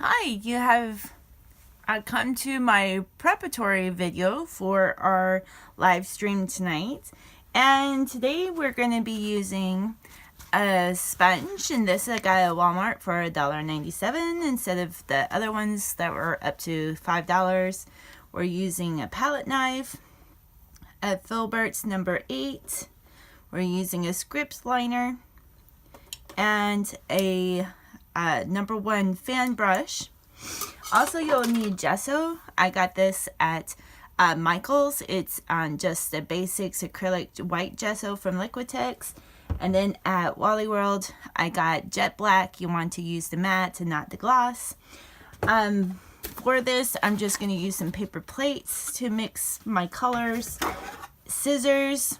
Hi, you have come to my preparatory video for our live stream tonight. And today we're going to be using a sponge, and this I got at Walmart for $1.97 instead of the other ones that were up to $5. We're using a palette knife, a Filbert's number 8. We're using a script liner and a number 1 fan brush. Also, you'll need gesso. I got this at Michael's. It's just a basics acrylic white gesso from LIQUITEX. And then at Wally World, I got jet black. You want to use the matte and not the gloss. For this, I'm just going to use some paper plates to mix my colors. Scissors.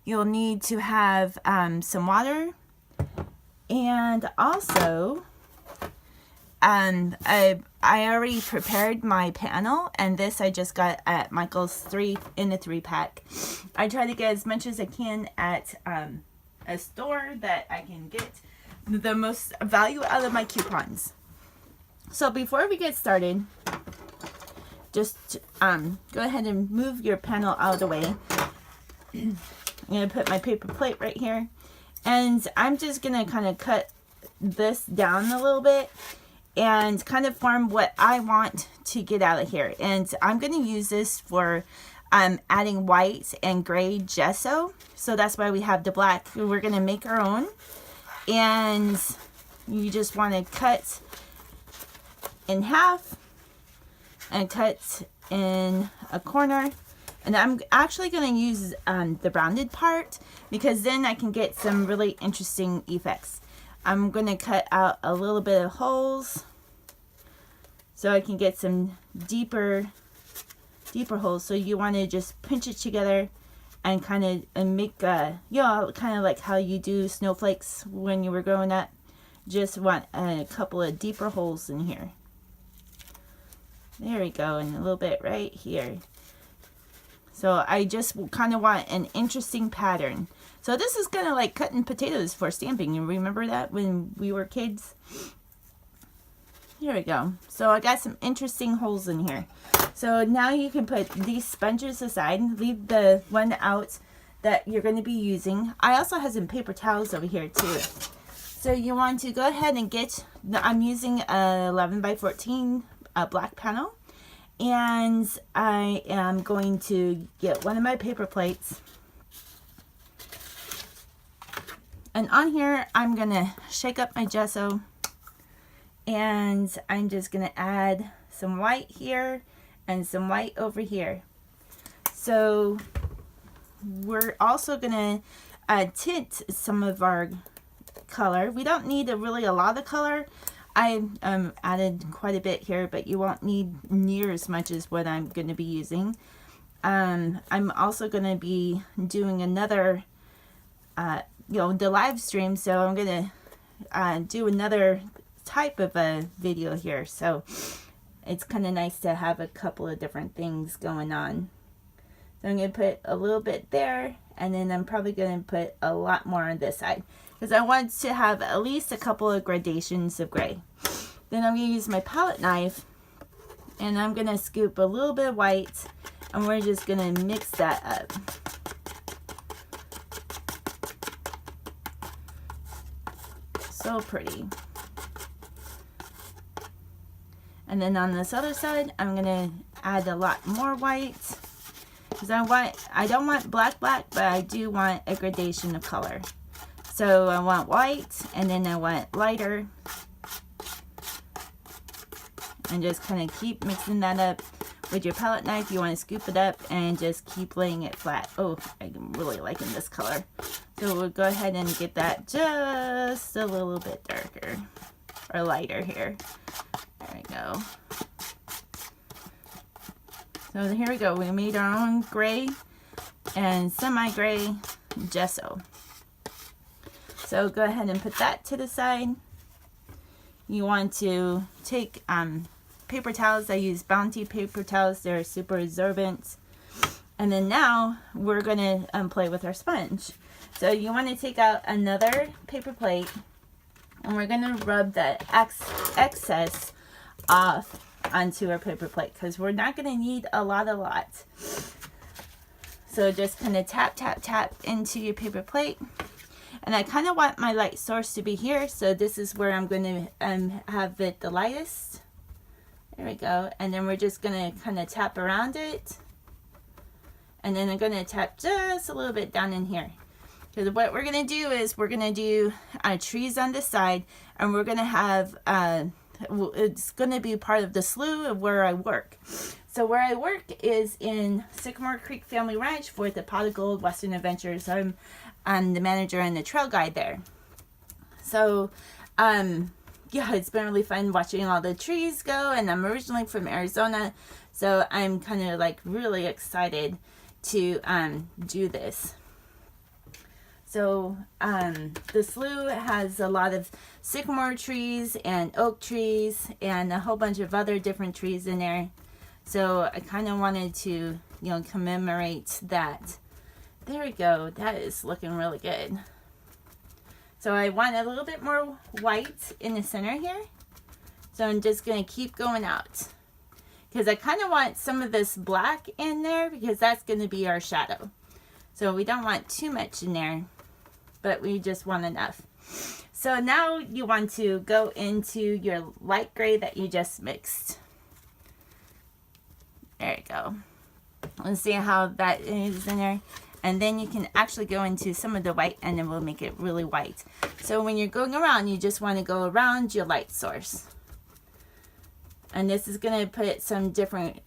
You'll need to have some water. And also, I already prepared my panel, and this I just got at Michael's 3 in a 3-pack. I try to get as much as I can at a store that I can get the most value out of my coupons. So before we get started, just go ahead and move your panel out of the way. I'm going to put my paper plate right here. And I'm just going to kind of cut this down a little bit and kind of form what I want to get out of here. And I'm going to use this for adding white and gray gesso. So that's why we have the black. We're going to make our own. And you just want to cut in half and cut in a corner. And I'm actually going to use the rounded part because then I can get some really interesting effects. I'm going to cut out a little bit of holes so I can get some deeper holes. So you want to just pinch it together and kind of make, kind of like how you do snowflakes when you were growing up. Just want a couple of deeper holes in here. There we go, and a little bit right here. So I just kind of want an interesting pattern. So this is kind of like cutting potatoes for stamping. You remember that when we were kids? Here we go. So I got some interesting holes in here. So now you can put these sponges aside. Leave the one out that you're going to be using. I also have some paper towels over here too. So you want to go ahead and get, I'm using a 11 by 14 black panel. And I am going to get one of my paper plates. And on here, I'm going to shake up my gesso. And I'm just going to add some white here and some white over here. So we're also going to tint some of our color. We don't need really a lot of color. I added quite a bit here, but you won't need near as much as what I'm going to be using. I'm also going to be doing another, the live stream, so I'm going to do another type of a video here. So it's kind of nice to have a couple of different things going on. So I'm going to put a little bit there, and then I'm probably going to put a lot more on this side, because I want to have at least a couple of gradations of gray. Then I'm going to use my palette knife, and I'm going to scoop a little bit of white, and we're just going to mix that up. So pretty. And then on this other side, I'm going to add a lot more white, because I don't want black, but I do want a gradation of color. So I want white, and then I want lighter. And just kind of keep mixing that up. With your palette knife, you want to scoop it up and just keep laying it flat. Oh, I'm really liking this color. So we'll go ahead and get that just a little bit darker. Or lighter here. There we go. So here we go. We made our own gray and semi-gray gesso. So go ahead and put that to the side. You want to take paper towels. I use Bounty paper towels. They're super absorbent. And then now we're going to play with our sponge. So you want to take out another paper plate, And we're gonna rub that excess off onto our paper plate because we're not gonna need a lot. So just kind of tap, tap, tap into your paper plate. And I kind of want my light source to be here. So this is where I'm going to have it the lightest. There we go. And then we're just going to kind of tap around it. And then I'm going to tap just a little bit down in here. Because what we're going to do is we're going to do trees on this side. And we're going to have, it's going to be part of the slough of where I work. So where I work is in Sycamore Creek Family Ranch for the Pot of Gold Western Adventures. I'm the manager and the trail guide there. So, yeah, it's been really fun watching all the trees go. And I'm originally from Arizona, so I'm kind of like really excited to do this. So the slough has a lot of sycamore trees and oak trees and a whole bunch of other different trees in there. So I kind of wanted to, you know, commemorate that. There we go. That is looking really good. So I want a little bit more white in the center here. So I'm just going to keep going out. Because I kind of want some of this black in there because that's going to be our shadow. So we don't want too much in there, but we just want enough. So now you want to go into your light gray that you just mixed. There you go. Let's see how that is in there. And then you can actually go into some of the white and then we'll make it really white. So when you're going around, you just want to go around your light source. And this is going to put some different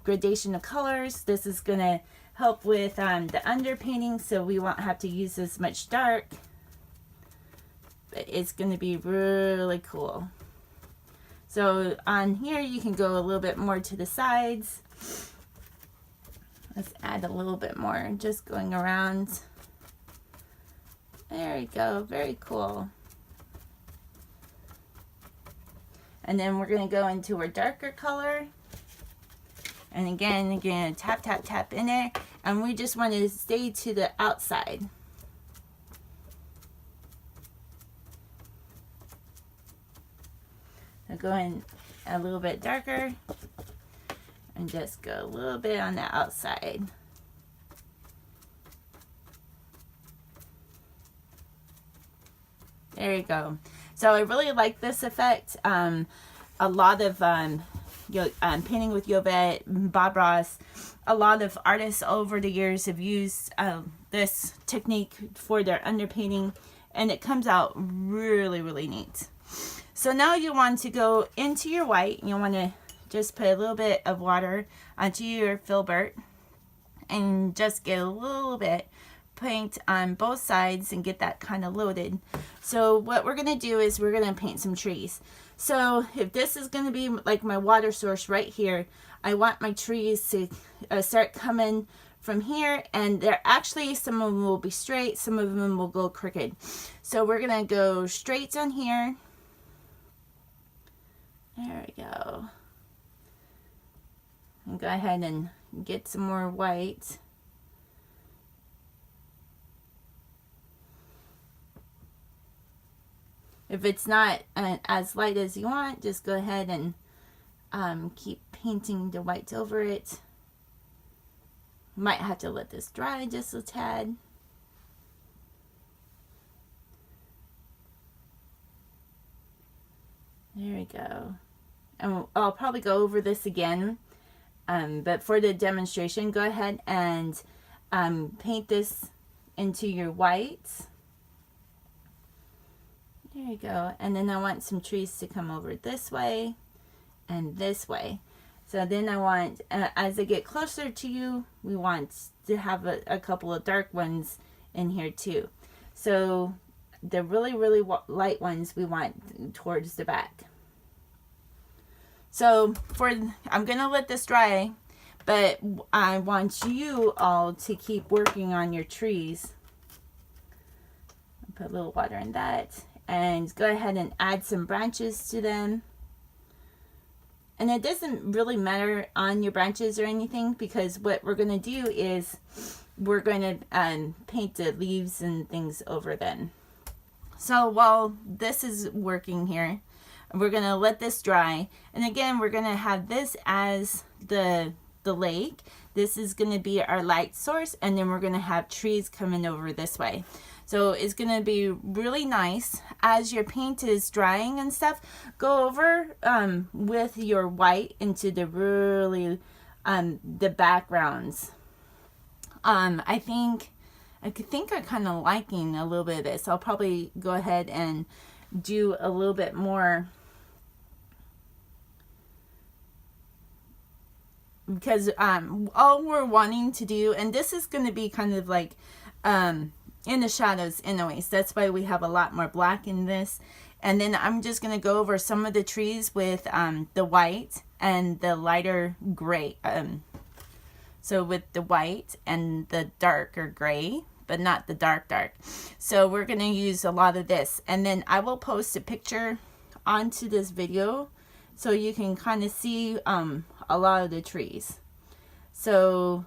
gradation of colors. This is going to help with the underpainting, so we won't have to use as much dark. But it's going to be really cool. So on here, you can go a little bit more to the sides. Let's add a little bit more, just going around. There we go, very cool. And then we're gonna go into our darker color. And again, you're gonna tap, tap, tap in there. And we just want to stay to the outside. So go in a little bit darker. And just go a little bit on the outside. There you go. So I really like this effect. A lot of painting with Yovette, Bob Ross, a lot of artists over the years have used this technique for their underpainting, and it comes out really, really neat. So now you want to go into your white. You want to just put a little bit of water onto your Filbert and just get a little bit paint on both sides and get that kind of loaded. So what we're going to do is we're going to paint some trees. So if this is going to be like my water source right here, I want my trees to start coming from here, and they're actually, some of them will be straight, some of them will go crooked. So we're going to go straight on here. There we go. And go ahead and get some more white. If it's not as light as you want, just go ahead and keep painting the white over it. Might have to let this dry just a tad. There we go. And I'll probably go over this again. But for the demonstration, go ahead and paint this into your whites. There you go. And then I want some trees to come over this way and this way. So then I want, as they get closer to you, we want to have a couple of dark ones in here too. So the really, really light ones we want towards the back. So I'm going to let this dry, but I want you all to keep working on your trees. Put a little water in that. And go ahead and add some branches to them. And it doesn't really matter on your branches or anything, because what we're going to do is we're going to paint the leaves and things over them. So while this is working here, we're going to let this dry. And again, we're going to have this as the lake. This is going to be our light source, and then we're going to have trees coming over this way. So it's going to be really nice. As your paint is drying and stuff, go over with your white into the really the backgrounds. I think I'm kind of liking a little bit of this. I'll probably go ahead and do a little bit more, because all we're wanting to do, and this is going to be kind of like in the shadows anyways, that's why we have a lot more black in this. And then I'm just going to go over some of the trees with the white and the lighter gray, so with the white and the darker gray, but not the dark. So we're going to use a lot of this, and then I will post a picture onto this video so you can kind of see a lot of the trees. So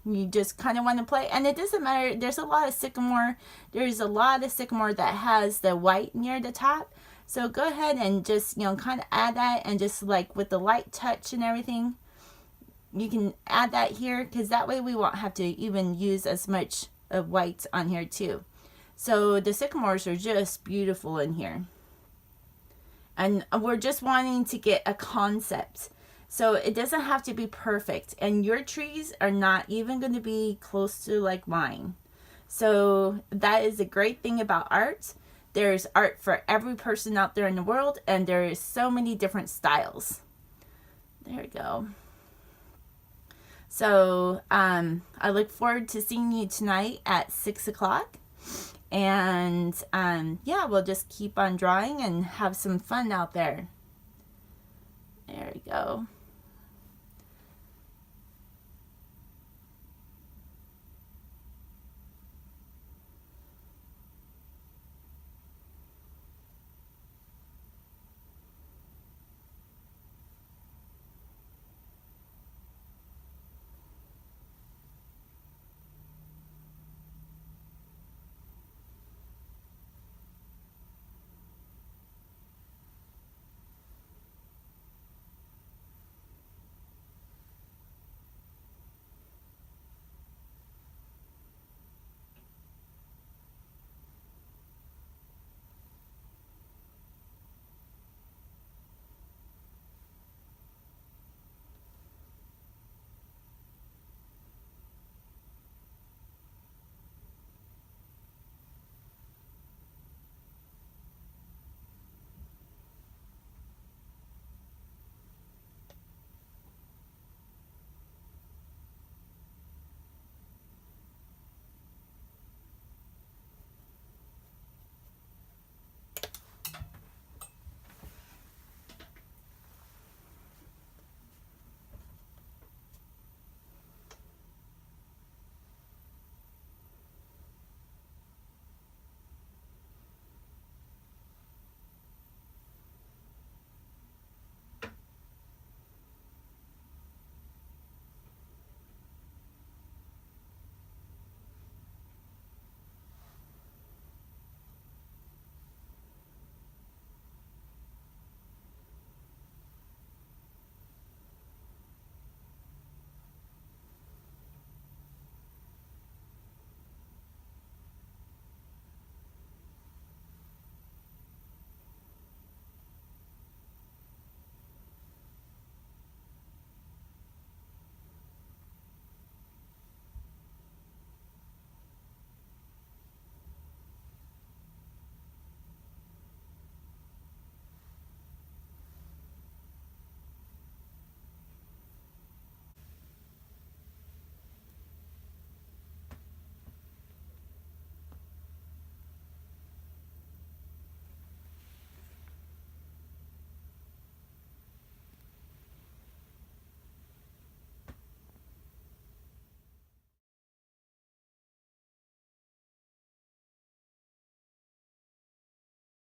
you just kind of want to play, and it doesn't matter. There's a lot of sycamore. There's a lot of sycamore that has the white near the top. So go ahead and just, you know, kind of add that, and just like with the light touch and everything, you can add that here, because that way we won't have to even use as much of white on here too. So the sycamores are just beautiful in here. And we're just wanting to get a concept. So it doesn't have to be perfect. And your trees are not even going to be close to like mine. So that is a great thing about art. There's art for every person out there in the world, and there is so many different styles. There we go. So I look forward to seeing you tonight at 6 o'clock. And yeah, we'll just keep on drawing and have some fun out there. There we go.